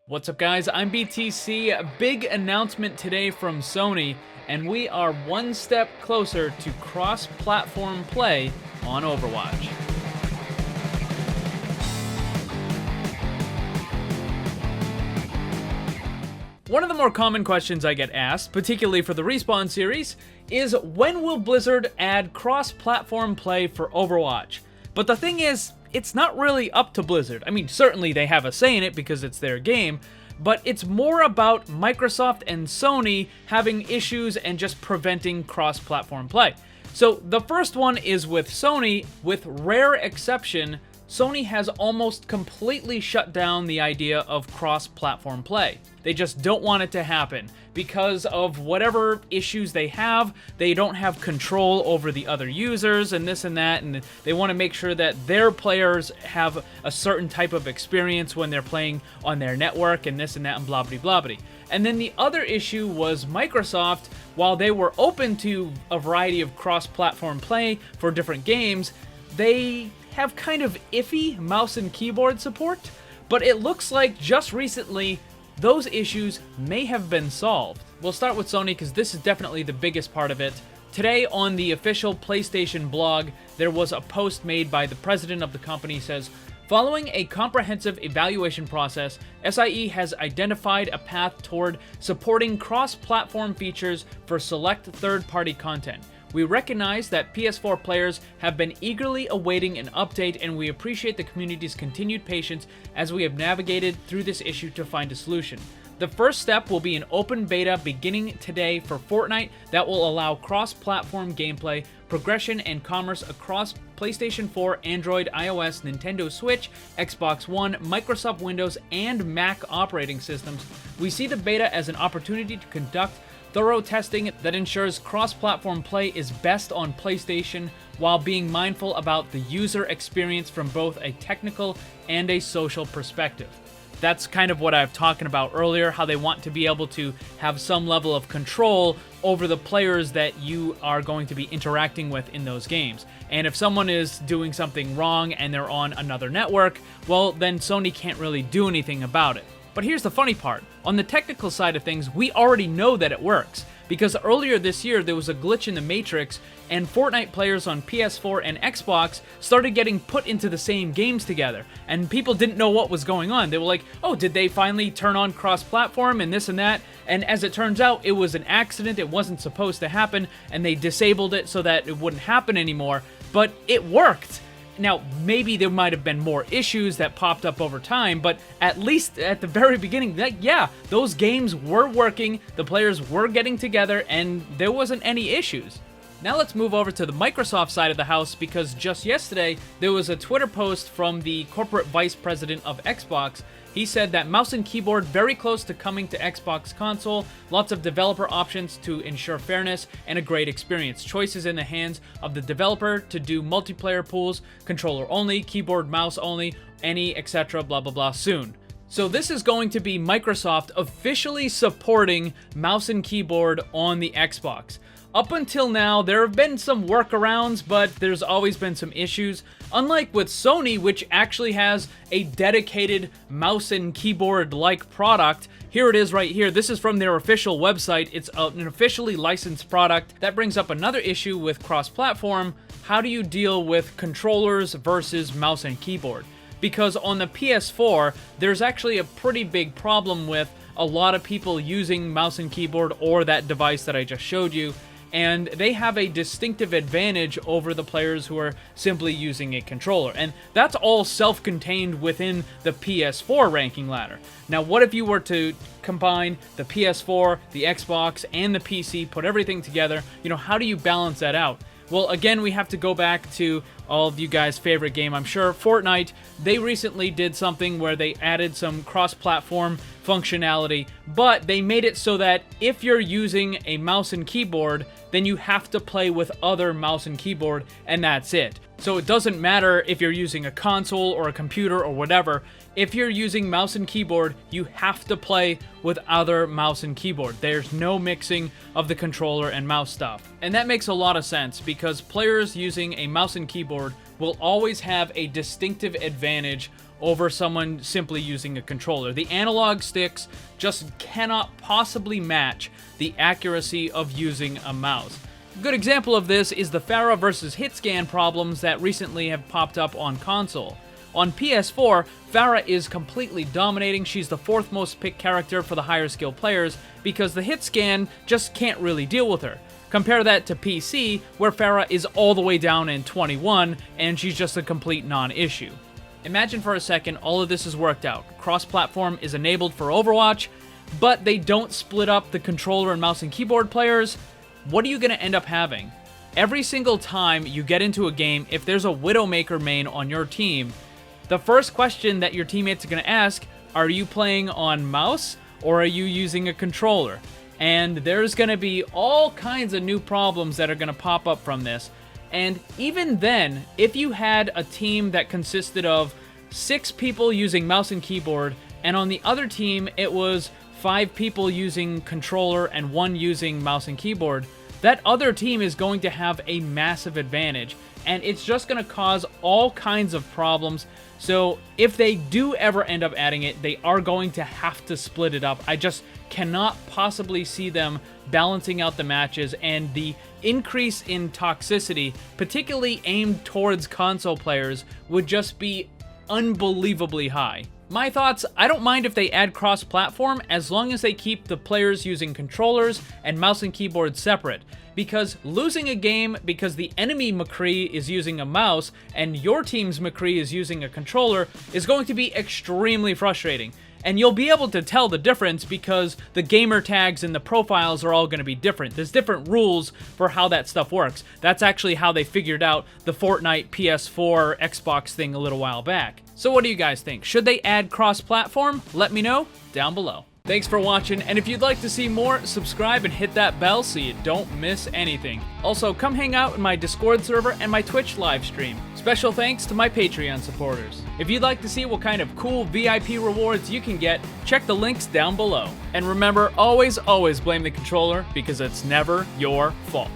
What's up, guys? I'm BTC. A big announcement today from Sony, and we are one step closer to cross-platform play on Overwatch. One of the more common questions I get asked, particularly for the Respawn series, is when will Blizzard add cross-platform play for Overwatch? But the thing is, it's not really up to Blizzard. I mean, certainly they have a say in it because it's their game, but it's more about Microsoft and Sony having issues and just preventing cross-platform play. So the first one is with Sony. With rare exception, Sony has almost completely shut down the idea of cross-platform play. They just don't want it to happen. Because of whatever issues they have, they don't have control over the other users and this and that, and they want to make sure that their players have a certain type of experience when they're playing on their network and this and that and blah blah blah blah. And then the other issue was Microsoft, while they were open to a variety of cross-platform play for different games, they have kind of iffy mouse and keyboard support, but it looks like just recently those issues may have been solved. We'll start with Sony because this is definitely the biggest part of it. Today on the official PlayStation blog, there was a post made by the president of the company. Says, following a comprehensive evaluation process, SIE has identified a path toward supporting cross-platform features for select third-party content. We recognize that PS4 players have been eagerly awaiting an update, and we appreciate the community's continued patience as we have navigated through this issue to find a solution. The first step will be an open beta beginning today for Fortnite that will allow cross-platform gameplay, progression, and commerce across PlayStation 4, Android, iOS, Nintendo Switch, Xbox One, Microsoft Windows, and Mac operating systems. We see the beta as an opportunity to conduct thorough testing that ensures cross-platform play is best on PlayStation while being mindful about the user experience from both a technical and a social perspective. That's kind of what I was talking about earlier, how they want to be able to have some level of control over the players that you are going to be interacting with in those games. And if someone is doing something wrong and they're on another network, well, then Sony can't really do anything about it. But here's the funny part. On the technical side of things, we already know that it works, because earlier this year there was a glitch in the Matrix and Fortnite players on PS4 and Xbox started getting put into the same games together, and people didn't know what was going on. They were like, oh, did they finally turn on cross-platform and this and that? And as it turns out, it was an accident. It wasn't supposed to happen, and they disabled it so that it wouldn't happen anymore, but it worked. Now, maybe there might have been more issues that popped up over time, but at least at the very beginning, yeah, those games were working, the players were getting together, and there wasn't any issues. Now let's move over to the Microsoft side of the house, because just yesterday, there was a Twitter post from the corporate vice president of Xbox. He said that mouse and keyboard very close to coming to Xbox console, lots of developer options to ensure fairness, and a great experience. Choices in the hands of the developer to do multiplayer pools, controller only, keyboard, mouse only, any, etc., blah blah blah soon. So this is going to be Microsoft officially supporting mouse and keyboard on the Xbox. Up until now, there have been some workarounds, but there's always been some issues. Unlike with Sony, which actually has a dedicated mouse and keyboard-like product, here it is right here. This is from their official website. It's an officially licensed product. That brings up another issue with cross-platform. How do you deal with controllers versus mouse and keyboard? Because on the PS4, there's actually a pretty big problem with a lot of people using mouse and keyboard or that device that I just showed you, and they have a distinctive advantage over the players who are simply using a controller. And that's all self-contained within the PS4 ranking ladder. Now, what if you were to combine the PS4, the Xbox, and the PC, put everything together? You know, how do you balance that out? Well, again, we have to go back to all of you guys' favorite game, I'm sure, Fortnite. They recently did something where they added some cross-platform functionality, but they made it so that if you're using a mouse and keyboard, then you have to play with other mouse and keyboard, and that's it. So it doesn't matter if you're using a console or a computer or whatever. If you're using mouse and keyboard, you have to play with other mouse and keyboard. There's no mixing of the controller and mouse stuff. And that makes a lot of sense because players using a mouse and keyboard will always have a distinctive advantage over someone simply using a controller. The analog sticks just cannot possibly match the accuracy of using a mouse. A good example of this is the Pharah versus hitscan problems that recently have popped up on console. On PS4, Pharah is completely dominating. She's the 4th most picked character for the higher skill players because the hitscan just can't really deal with her. Compare that to PC, where Pharah is all the way down in 21, and she's just a complete non-issue. Imagine for a second all of this is worked out. Cross-platform is enabled for Overwatch, but they don't split up the controller and mouse and keyboard players. What are you going to end up having? Every single time you get into a game, if there's a Widowmaker main on your team, the first question that your teammates are going to ask, are you playing on mouse or are you using a controller? And there's going to be all kinds of new problems that are going to pop up from this. And even then, if you had a team that consisted of 6 people using mouse and keyboard, and on the other team it was 5 people using controller and 1 using mouse and keyboard, that other team is going to have a massive advantage. And it's just going to cause all kinds of problems. So if they do ever end up adding it, they are going to have to split it up. I just cannot possibly see them balancing out the matches, and the increase in toxicity, particularly aimed towards console players, would just be unbelievably high. My thoughts, I don't mind if they add cross-platform as long as they keep the players using controllers and mouse and keyboard separate. Because losing a game because the enemy McCree is using a mouse and your team's McCree is using a controller is going to be extremely frustrating. And you'll be able to tell the difference because the gamer tags and the profiles are all going to be different. There's different rules for how that stuff works. That's actually how they figured out the Fortnite PS4 Xbox thing a little while back. So what do you guys think? Should they add cross-platform? Let me know down below. Thanks for watching, and if you'd like to see more, subscribe and hit that bell so you don't miss anything. Also, come hang out in my Discord server and my Twitch live stream. Special thanks to my Patreon supporters. If you'd like to see what kind of cool VIP rewards you can get, check the links down below. And remember, always blame the controller because it's never your fault.